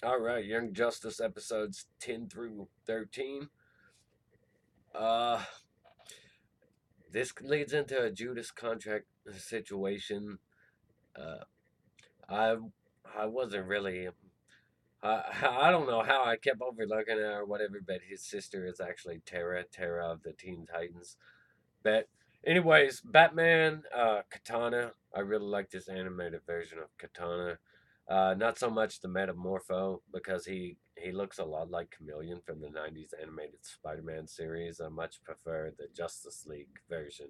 All right, Young Justice episodes 10 through 13. Uh, this leads into a Judas contract situation. Uh, I I wasn't really. I don't know how I kept overlooking it or whatever, but his sister is actually Terra of the Teen Titans. But anyways, Batman, Katana. I really like this animated version of Katana. Not so much the Metamorpho because he looks a lot like Chameleon from the '90s animated Spider-Man series. I much prefer the Justice League version.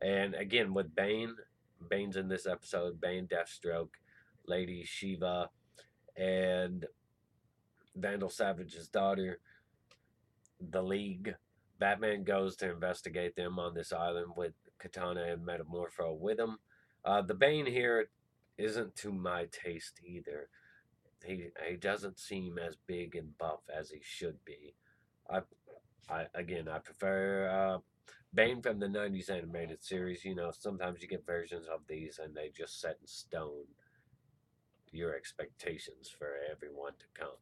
And again with Bane's in this episode. Bane, Deathstroke, Lady Shiva, and Vandal Savage's daughter, the League. Batman goes to investigate them on this island with Katana and Metamorpho with him. The Bane here isn't to my taste either. He doesn't seem as big and buff as he should be. I I prefer Bane from the '90s animated series. You know, sometimes you get versions of these and they just set in stone your expectations for everyone to come.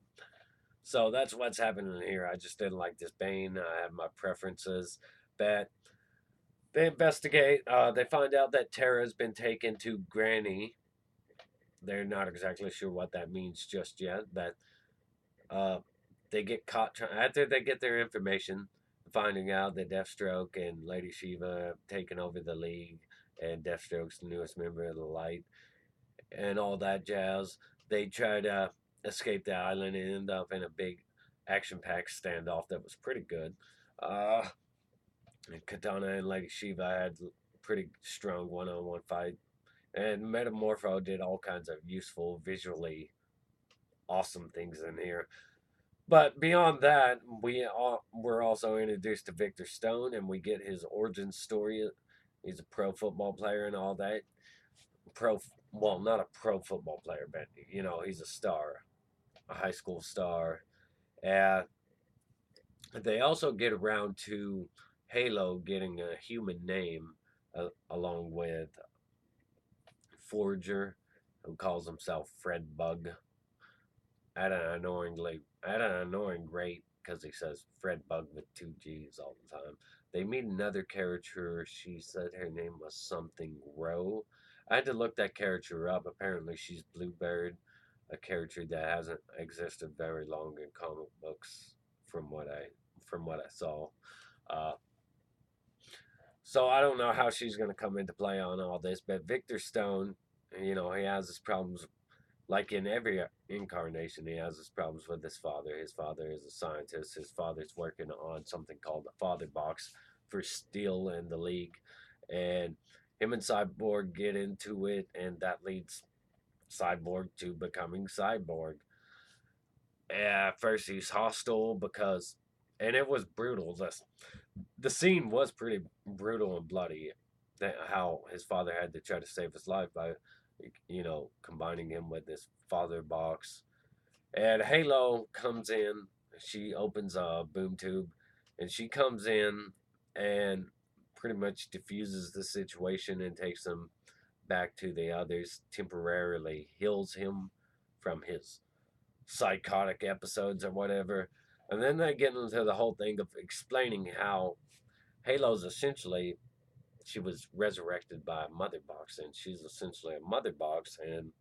So that's what's happening here. I just didn't like this Bane. I have my preferences. But they investigate. They find out that Tara's been taken to Granny. They're not exactly sure what that means just yet. But uh, they get caught after they get their information, finding out that Deathstroke and Lady Shiva have taken over the League, and Deathstroke's the newest member of the Light, and all that jazz. They try to escape the island and end up in a big action-packed standoff that was pretty good. Uh, Katana and Lady Shiva had a pretty strong one-on-one fight, and Metamorpho did all kinds of useful, visually awesome things in here. But beyond that, we're also introduced to Victor Stone, and we get his origin story. He's a pro football player and all that. Pro, well, not a pro football player, but he's a star, a high school star. And they also get around to Halo getting a human name, along with Forger, who calls himself Fred Bug, at an annoying rate because he says Fred Bug with two G's all the time. They meet another character. She said her name was something Rowe. I had to look that character up. Apparently, she's Bluebird, a character that hasn't existed very long in comic books, from what I saw. Uh, so I don't know how she's going to come into play on all this, but Victor Stone, he has his problems. Like in every incarnation, he has his problems with his father. His father is a scientist. His father's working on something called the Father Box for Steel and the League, and him and Cyborg get into it, and that leads Cyborg to becoming Cyborg. At first, he's hostile because, and it was brutal. The scene was pretty brutal and bloody. That how his father had to try to save his life by, combining him with this father box. And Halo comes in. She opens a boom tube, and she comes in and pretty much diffuses the situation and takes him back to the others, temporarily heals him from his psychotic episodes or whatever. And then they get into the whole thing of explaining how Halo's essentially, she was resurrected by a mother box, and she's essentially a mother box. And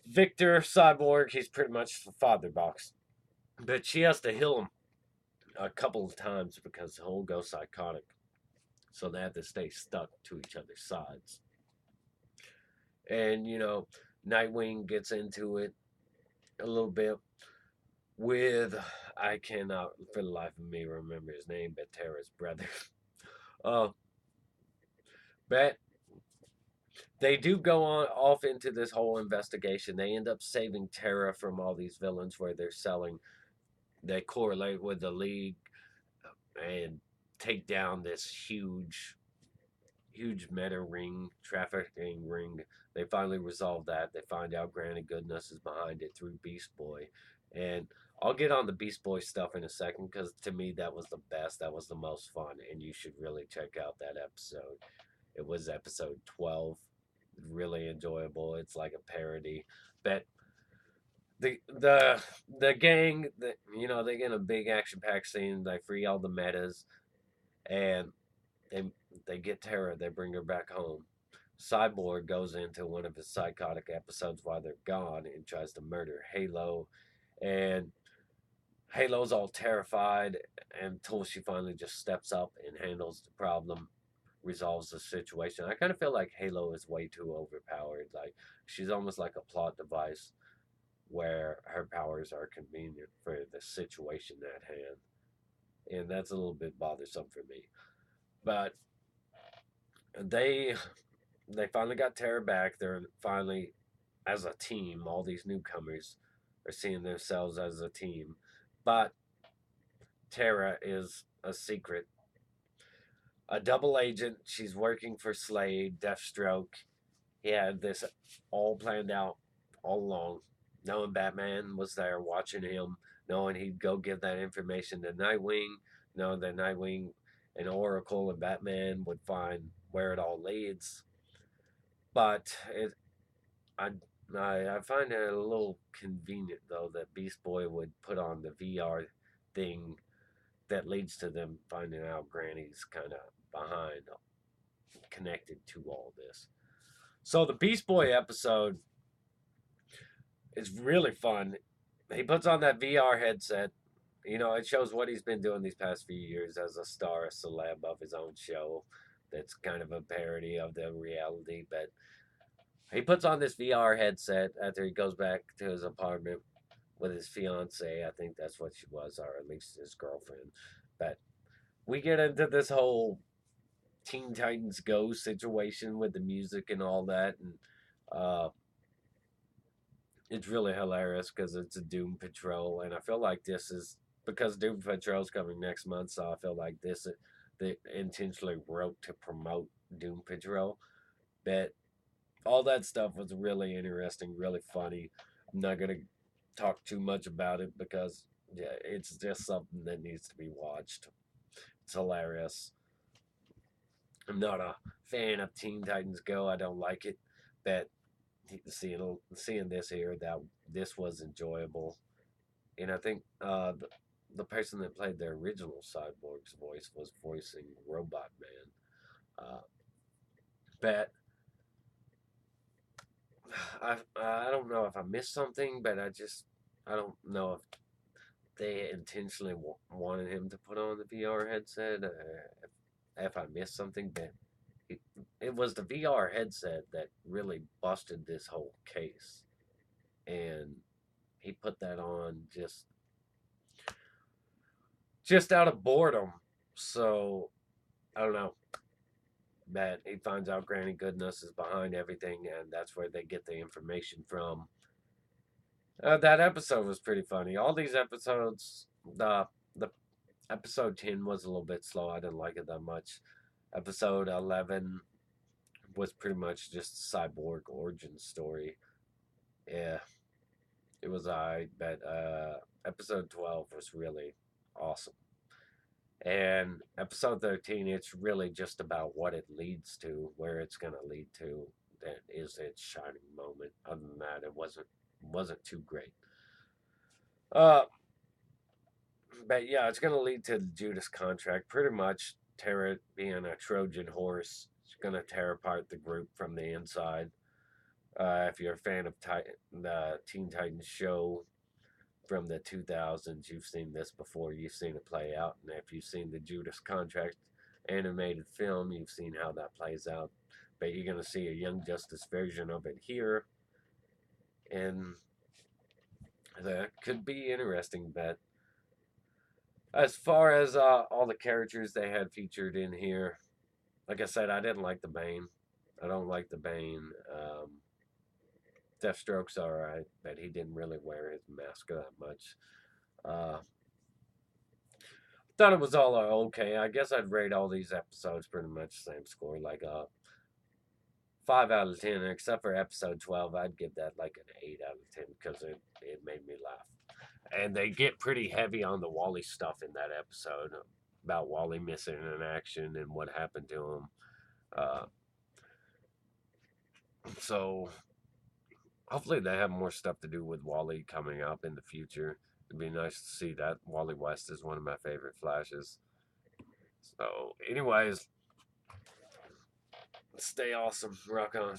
Victor Cyborg, he's pretty much the father box, but she has to heal him a couple of times because he'll go psychotic. So they have to stay stuck to each other's sides. And Nightwing gets into it a little bit with, I cannot for the life of me remember his name, but Tara's brother. uh, but they do go on off into this whole investigation. They end up saving Tara from all these villains where they're selling. They correlate with the League and take down this huge meta ring, trafficking ring. They finally resolve that. They find out Granny Goodness is behind it through Beast Boy. And I'll get on the Beast Boy stuff in a second because to me that was the best. That was the most fun. And you should really check out that episode. It was episode 12. Really enjoyable. It's like a parody. But the gang, they get a big action packed scene. They free all the metas, and they they get Tara. They bring her back home. Cyborg goes into one of his psychotic episodes while they're gone and tries to murder Halo, and Halo's all terrified until she finally just steps up and handles the problem, resolves the situation. I kind of feel like Halo is way too overpowered. Like she's almost like a plot device where her powers are convenient for the situation at hand. And that's a little bit bothersome for me. But they they finally got Tara back. They're finally as a team. All these newcomers are seeing themselves as a team. But Tara is a secret, a double agent. She's working for Slade, Deathstroke. He had this all planned out all along, knowing Batman was there watching him, knowing he'd go give that information to Nightwing, knowing that Nightwing and Oracle and Batman would find where it all leads. But I, I find it a little convenient though that Beast Boy would put on the VR thing that leads to them finding out Granny's kind of behind, connected to all this. So the Beast Boy episode is really fun. He puts on that VR headset. It shows what he's been doing these past few years as a star, a celeb of his own show that's kind of a parody of the reality. But he puts on this VR headset after he goes back to his apartment with his fiance. I think that's what she was, or at least his girlfriend. But we get into this whole Teen Titans Go situation with the music and all that. And uh, it's really hilarious because it's a Doom Patrol, and I feel like this is because Doom Patrol's coming next month, so I feel like they intentionally wrote to promote Doom Patrol. But all that stuff was really interesting, really funny. I'm not gonna talk too much about it because yeah, it's just something that needs to be watched. It's hilarious. I'm not a fan of Teen Titans Go. I don't like it, but seeing this here, that this was enjoyable. And I think the person that played the original Cyborg's voice was voicing Robot Man. But I don't know if I missed something, but I don't know if they intentionally wanted him to put on the VR headset. If I missed something, but it, it was the VR headset that really busted this whole case, and he put that on just out of boredom. So I don't know. That he finds out Granny Goodness is behind everything, and that's where they get the information from. That episode was pretty funny. All these episodes, the episode 10 was a little bit slow. I didn't like it that much. Episode 11 was pretty much just a cyborg origin story. Yeah, it was alright, but episode 12 was really awesome. And episode 13, it's really just about what it leads to, where it's going to lead to. That is its shining moment. Other than that, it wasn't too great. Uh, but yeah, it's going to lead to the Judas contract. Pretty much, Tara being a Trojan horse, it's going to tear apart the group from the inside. If you're a fan of the Teen Titans show from the 2000s, you've seen this before. You've seen it play out, and if you've seen the Judas Contract animated film, you've seen how that plays out. But you're going to see a Young Justice version of it here, and that could be interesting. But as far as all the characters they had featured in here, like I said, I didn't like the Bane. I don't like the Bane. Deathstroke's alright, but he didn't really wear his mask that much. Uh, Thought it was all okay. I guess I'd rate all these episodes pretty much the same score, like 5 out of 10, except for episode 12. I'd give that like an 8 out of 10 because it made me laugh. And they get pretty heavy on the Wally stuff in that episode about Wally missing in action and what happened to him. Uh, so hopefully they have more stuff to do with Wally coming up in the future. It'd be nice to see that. Wally West is one of my favorite Flashes. So, anyways, stay awesome. Rock on.